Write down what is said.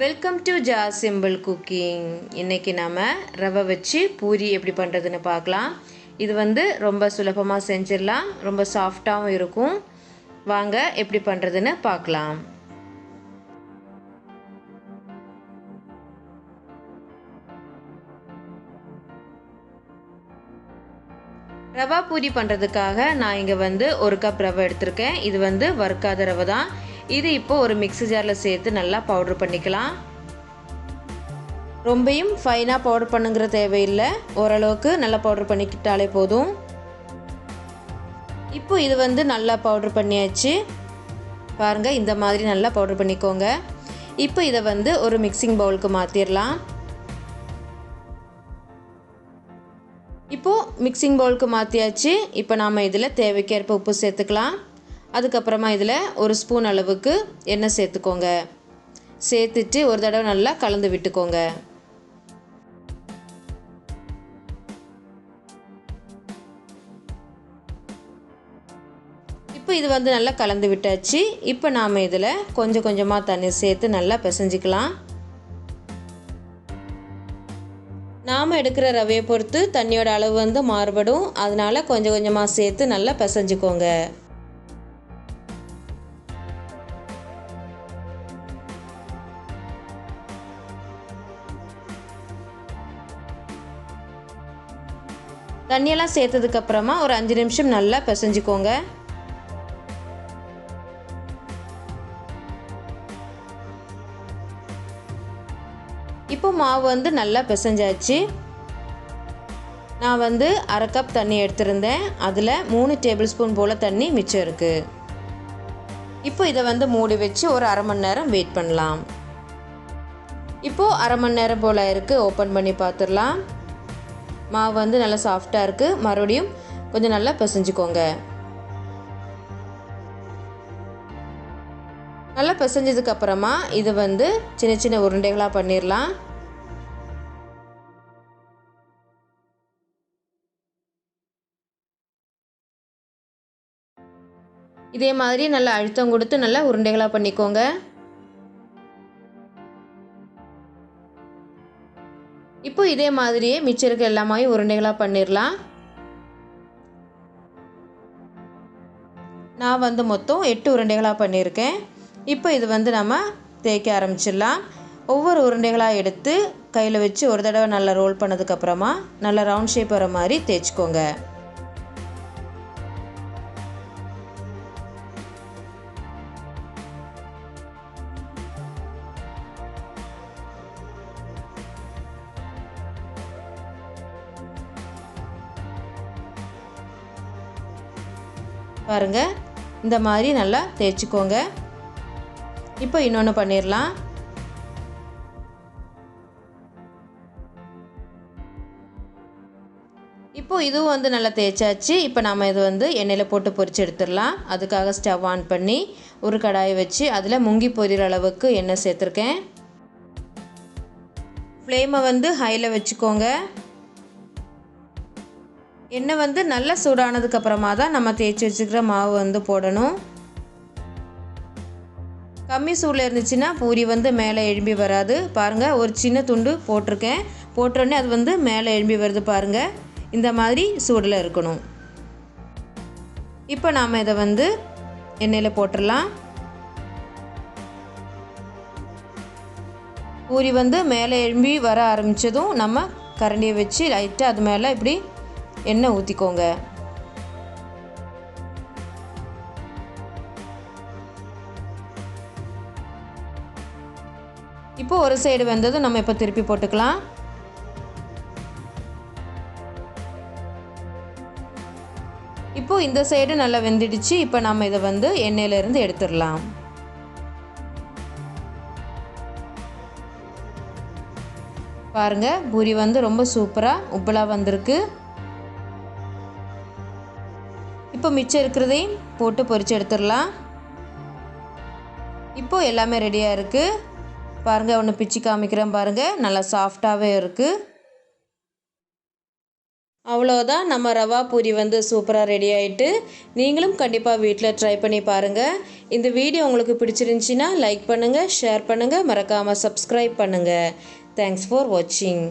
Welcome to simple cooking. இன்றைக்கி நாம் ரவை வச்சு பூரி எப்படி பண்ணுறதுன்னு பார்க்கலாம். இது ரொம்ப சுலபமாக செஞ்சிடலாம், ரொம்ப சாஃப்டாகவும் இருக்கும். வாங்க எப்படி பண்ணுறதுன்னு பார்க்கலாம். ரவா பூரி பண்ணுறதுக்காக நான் இங்கே 1 கப் ரவை எடுத்திருக்கேன். இது வறுக்காத ரவை தான். இது இப்போ ஒரு மிக்ஸி ஜாரில் சேர்த்து நல்லா பவுடர் பண்ணிக்கலாம். ரொம்பவும் ஃபைனாக பவுடர் பண்ணுங்கிற தேவையில்லை, ஓரளவுக்கு நல்லா பவுடர் பண்ணிக்கிட்டாலே போதும். இப்போ இது நல்லா பவுடர் பண்ணியாச்சு. பாருங்கள், இந்த மாதிரி நல்லா பவுடர் பண்ணிக்கோங்க. இப்போ இதை ஒரு மிக்சிங் பவுலுக்கு மாற்றிடலாம். இப்போது மிக்சிங் பவுலுக்கு மாற்றியாச்சு. இப்போ நாம் இதில் தேவைக்கேற்ப உப்பு சேர்த்துக்கலாம். அதுக்கப்புறமா இதில் 1 ஸ்பூன் அளவுக்கு எண்ணெய் சேர்த்துக்கோங்க. சேர்த்துட்டு ஒரு தடவை நல்லா கலந்து விட்டுக்கோங்க. இப்போ இது நல்லா கலந்து விட்டாச்சு. இப்போ நாம் இதில் கொஞ்சம் கொஞ்சமாக தண்ணி சேர்த்து நல்லா பிசைஞ்சிக்கலாம். நாம் எடுக்கிற ரவையை பொறுத்து தண்ணியோட அளவு மாறுபடும். அதனால் கொஞ்சம் கொஞ்சமாக சேர்த்து நல்லா பிசைஞ்சிக்கோங்க. தண்ணியெல்லாம் சேர்த்ததுக்கப்புறமா ஒரு 5 நிமிஷம் நல்லா பிசைஞ்சிக்கோங்க. இப்போ மாவு நல்லா பிசைஞ்சாச்சு. நான் 1/2 கப் தண்ணி எடுத்திருந்தேன். அதில் 3 டேபிள் ஸ்பூன் போல் தண்ணி மிச்சம் இருக்குது. இப்போ இதை மூடி வச்சு ஒரு அரை மணி நேரம் வெயிட் பண்ணலாம். இப்போது அரை மணி நேரம் போல் இருக்குது. ஓப்பன் பண்ணி பார்த்துடலாம். மாவு நல்லா சாஃப்டாக இருக்குது. மறுபடியும் கொஞ்சம் நல்லா பிசைஞ்சிக்கோங்க. நல்லா பிசைஞ்சதுக்கப்புறமா இது சின்ன சின்ன உருண்டைகளாக பண்ணிடலாம். இதே மாதிரி நல்லா அழுத்தம் கொடுத்து நல்லா உருண்டைகளாக பண்ணிக்கோங்க. இப்போ இதே மாதிரியே மிச்சம் இருக்க எல்லாமே உருண்டைகளாக பண்ணிடலாம். நான் மொத்தம் 8 உருண்டைகளாக பண்ணியிருக்கேன். இப்போ இது நம்ம தேய்க்க ஆரம்பிச்சிடலாம். ஒவ்வொரு உருண்டைகளாக எடுத்து கையில் வச்சு ஒரு தடவை நல்லா ரோல் பண்ணதுக்கப்புறமா நல்லா ரவுண்ட் ஷேப் வர மாதிரி தேய்ச்சிக்கோங்க. பாருங்கள், இந்த மாதிரி நல்லா தேய்ச்சிக்கோங்க. இப்போ இன்னொன்று பண்ணிடலாம். இப்போது இதுவும் நல்லா தேய்ச்சாச்சு. இப்போ நாம் இது எண்ணெயில் போட்டு பொரிச்சு எடுத்துடலாம். அதுக்காக ஸ்டவ் ஆன் பண்ணி ஒரு கடாயை வச்சு அதில் முங்கி பொரிகிற அளவுக்கு எண்ணெய் சேர்த்துருக்கேன். ஃப்ளேமை ஹையில் வச்சுக்கோங்க. எண்ணெய் நல்லா சூடானதுக்கப்புறமா தான் நம்ம தேய்ச்சி வச்சுக்கிற மாவு போடணும். கம்மி சூடில் இருந்துச்சுன்னா பூரி மேலே எழும்பி வராது. பாருங்கள், ஒரு சின்ன துண்டு போட்டிருக்கேன். போட்டோடனே அது மேலே எழும்பி வருது. பாருங்கள், இந்த மாதிரி சூடில் இருக்கணும். இப்போ நாம் இதை எண்ணெயில் போட்டுடலாம். பூரி மேலே எழும்பி வர ஆரம்பித்ததும் நம்ம கரண்டியை வச்சு லைட்டாக அது மேலே இப்படி எண்ணெய் ஊற்றிக்கோங்க. இப்போ ஒரு சைடு வெந்ததும் நம்ம இப்போ திருப்பி போட்டுக்கலாம். இப்போ இந்த சைடு நல்லா வெந்துடுச்சு. இப்போ நம்ம இதை எண்ணெயிலேருந்து எடுத்துடலாம். பாருங்கள், பூரி ரொம்ப சூப்பராக உப்பலாக வந்திருக்கு. இப்போ மிச்சம் இருக்கிறதையும் போட்டு பொரிச்சு எடுத்துடலாம். இப்போது எல்லாமே ரெடியாக இருக்குது. பாருங்கள், ஒன்று பிச்சு காமிக்கிறேன். பாருங்கள், நல்லா சாஃப்டாகவே இருக்குது. அவ்வளோதான், நம்ம ரவா பூரி வந்து சூப்பராக ரெடி ஆகிட்டு. நீங்களும் கண்டிப்பாக வீட்டில் ட்ரை பண்ணி பாருங்கள். இந்த வீடியோ உங்களுக்கு பிடிச்சிருந்துச்சின்னா லைக் பண்ணுங்கள், ஷேர் பண்ணுங்கள், மறக்காமல் சப்ஸ்கிரைப் பண்ணுங்கள். தேங்க்ஸ் ஃபார் வாட்சிங்.